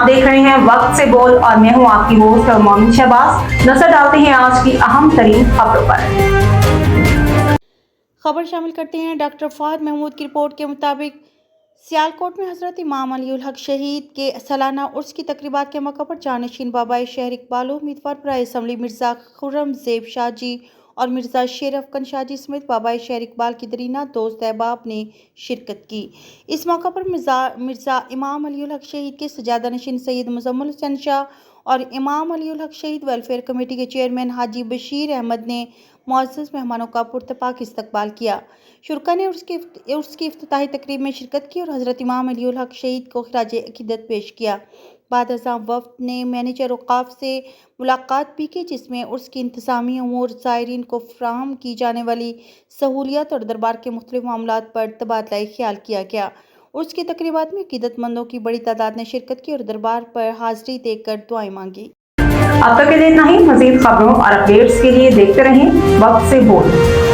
देख रहे हैं वक्त से बोल और मैं हूं आपकी होस्ट और मोमिन शहबाज। नजर डालते हैं आज की अहम तरीन खबरों पर। खबर शामिल करते हैं। डॉक्टर फहद महमूद की रिपोर्ट के मुताबिक सियालकोट में हज़रत इमाम अलीउल हक शहीद के सालाना उर्स की तकरीबात के मौके पर जानशीन बाबा शहर इकबाल उम्मीदवार बराए असम्बली मिर्ज़ा खुर्रम ज़ेब शाह जी और मिर्ज़ा शेर अफकन शाह जी समेत बाबा शहर इकबाल की दरीना दोस्त अहबाब ने शिरकत की। इस मौका पर मिर्ज़ा इमाम अलीउल हक शहीद के सजादा नशीन सैयद मुजम्मिल हुसैन शाह और इमाम अलीउल हक शहीद वेलफेयर कमेटी के चेयरमैन हाजी बशीर अहमद ने मुअज़्ज़ज़ मेहमानों का पुरतपाक इस्तकबाल किया। शुरका ने उर्स की इफ्तिताही तकरीब में शिरकत की और हज़रत इमाम अलीउल हक शहीद को खिराज अक़ीदत पेश किया। बाद अज़ां वफ़द ने मैनेजर औक़ाफ़ से मुलाकात भी की, जिसमें उर्स की इंतज़ामी अमूर, ज़ायरीन को फ़राहम की जाने वाली सहूलियत और दरबार के मुख्तलिफ़ मामलात पर तबादला ख़्याल किया गया। उर्स की तकरीबात में अक़ीदतमंदों की बड़ी तादाद ने शिरकत की और दरबार पर हाज़िरी देकर दुआएं मांगी। अब तक के लिए इतना ही। मज़ीद खबरों और अपडेट्स के लिए देखते रहें वक्त से बोल।